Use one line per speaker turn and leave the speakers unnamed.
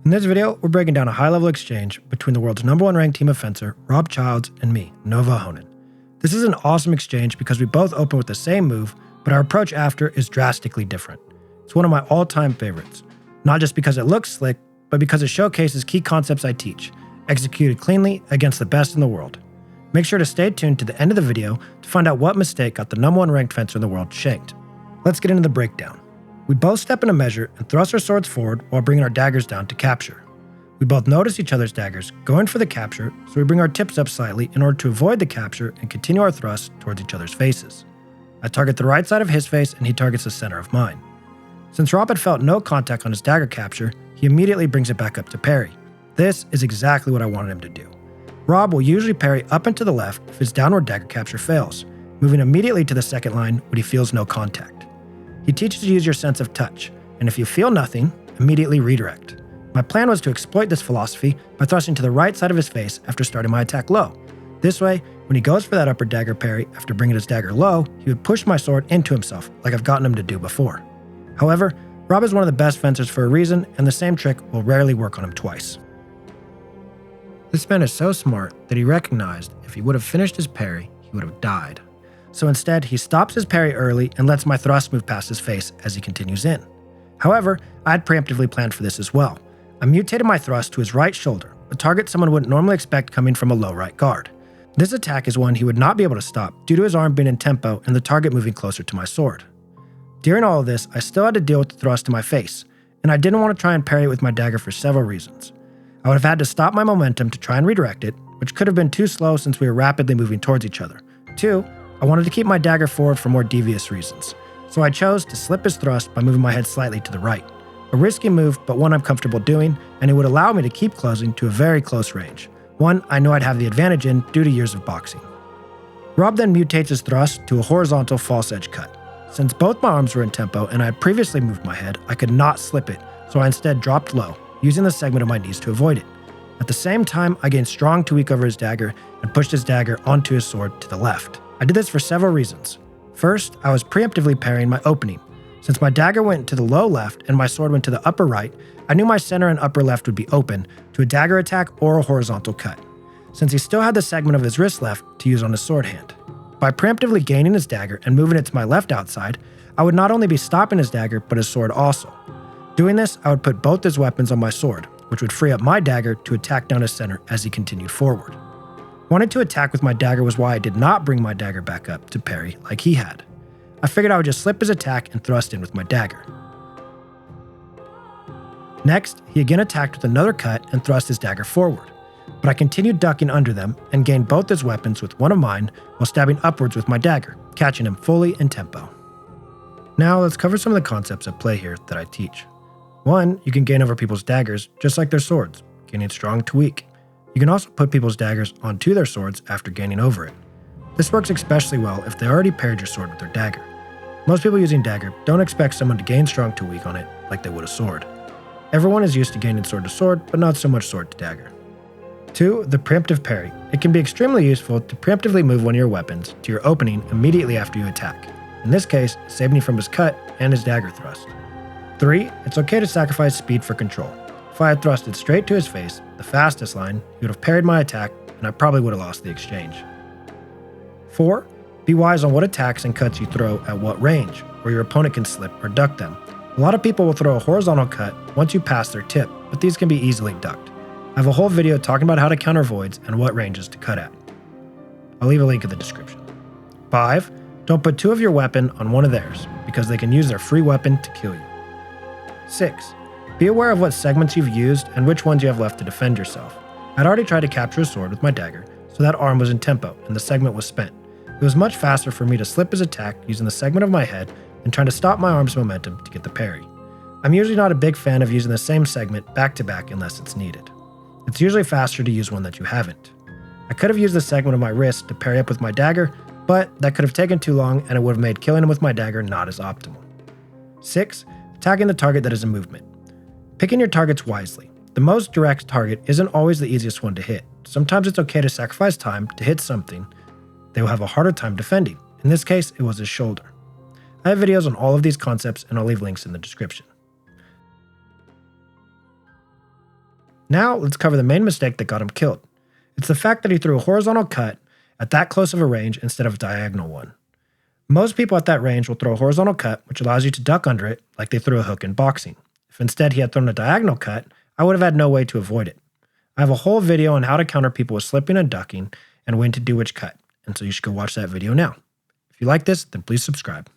In this video, we're breaking down a high-level exchange between the world's #1 ranked HEMA fencer, Rob Childs, and me, Nova Ahonen. This is an awesome exchange because we both open with the same move, but our approach after is drastically different. It's one of my all-time favorites, not just because it looks slick, but because it showcases key concepts I teach, executed cleanly against the best in the world. Make sure to stay tuned to the end of the video to find out what mistake got the #1 ranked fencer in the world shanked. Let's get into the breakdown. We both step in a measure and thrust our swords forward while bringing our daggers down to capture. We both notice each other's daggers, going for the capture, so we bring our tips up slightly in order to avoid the capture and continue our thrust towards each other's faces. I target the right side of his face and he targets the center of mine. Since Rob had felt no contact on his dagger capture, he immediately brings it back up to parry. This is exactly what I wanted him to do. Rob will usually parry up and to the left if his downward dagger capture fails, moving immediately to the second line when he feels no contact. He teaches you to use your sense of touch, and if you feel nothing, immediately redirect. My plan was to exploit this philosophy by thrusting to the right side of his face after starting my attack low. This way, when he goes for that upper dagger parry after bringing his dagger low, he would push my sword into himself like I've gotten him to do before. However, Rob is one of the best fencers for a reason, and the same trick will rarely work on him twice. This man is so smart that he recognized if he would have finished his parry, he would have died. So instead, he stops his parry early and lets my thrust move past his face as he continues in. However, I had preemptively planned for this as well. I mutated my thrust to his right shoulder, a target someone wouldn't normally expect coming from a low right guard. This attack is one he would not be able to stop due to his arm being in tempo and the target moving closer to my sword. During all of this, I still had to deal with the thrust to my face, and I didn't want to try and parry it with my dagger for several reasons. I would have had to stop my momentum to try and redirect it, which could have been too slow since we were rapidly moving towards each other. 2, I wanted to keep my dagger forward for more devious reasons, so I chose to slip his thrust by moving my head slightly to the right. A risky move, but one I'm comfortable doing, and it would allow me to keep closing to a very close range, one I know I'd have the advantage in due to years of boxing. Rob then mutates his thrust to a horizontal false edge cut. Since both my arms were in tempo and I had previously moved my head, I could not slip it, so I instead dropped low, using the segment of my knees to avoid it. At the same time, I gained strong tweak over his dagger and pushed his dagger onto his sword to the left. I did this for several reasons. First, I was preemptively parrying my opening. Since my dagger went to the low left and my sword went to the upper right, I knew my center and upper left would be open to a dagger attack or a horizontal cut, since he still had the segment of his wrist left to use on his sword hand. By preemptively gaining his dagger and moving it to my left outside, I would not only be stopping his dagger, but his sword also. Doing this, I would put both his weapons on my sword, which would free up my dagger to attack down his center as he continued forward. Wanting to attack with my dagger was why I did not bring my dagger back up to parry like he had. I figured I would just slip his attack and thrust in with my dagger. Next, he again attacked with another cut and thrust his dagger forward, but I continued ducking under them and gained both his weapons with one of mine while stabbing upwards with my dagger, catching him fully in tempo. Now let's cover some of the concepts at play here that I teach. 1, you can gain over people's daggers just like their swords, gaining strong to weak. You can also put people's daggers onto their swords after gaining over it. This works especially well if they already parried your sword with their dagger. Most people using dagger don't expect someone to gain strong to weak on it like they would a sword. Everyone is used to gaining sword to sword, but not so much sword to dagger. 2, the preemptive parry. It can be extremely useful to preemptively move one of your weapons to your opening immediately after you attack. In this case, saving him from his cut and his dagger thrust. 3, it's okay to sacrifice speed for control. If I had thrusted straight to his face, the fastest line, he would have parried my attack, and I probably would have lost the exchange. 4, be wise on what attacks and cuts you throw at what range, where your opponent can slip or duck them. A lot of people will throw a horizontal cut once you pass their tip, but these can be easily ducked. I have a whole video talking about how to counter voids and what ranges to cut at. I'll leave a link in the description. 5, don't put 2 of your weapon on one of theirs, because they can use their free weapon to kill you. 6, be aware of what segments you've used and which ones you have left to defend yourself. I'd already tried to capture a sword with my dagger, so that arm was in tempo and the segment was spent. It was much faster for me to slip his attack using the segment of my head than trying to stop my arm's momentum to get the parry. I'm usually not a big fan of using the same segment back to back unless it's needed. It's usually faster to use one that you haven't. I could have used the segment of my wrist to parry up with my dagger, but that could have taken too long and it would have made killing him with my dagger not as optimal. 6, attacking the target that is in movement. Picking your targets wisely. The most direct target isn't always the easiest one to hit. Sometimes it's okay to sacrifice time to hit something they will have a harder time defending. In this case, it was his shoulder. I have videos on all of these concepts and I'll leave links in the description. Now let's cover the main mistake that got him killed. It's the fact that he threw a horizontal cut at that close of a range instead of a diagonal one. Most people at that range will throw a horizontal cut, which allows you to duck under it like they threw a hook in boxing. If instead he had thrown a diagonal cut, I would have had no way to avoid it. I have a whole video on how to counter people with slipping and ducking and when to do which cut, and so you should go watch that video now. If you like this, then please subscribe.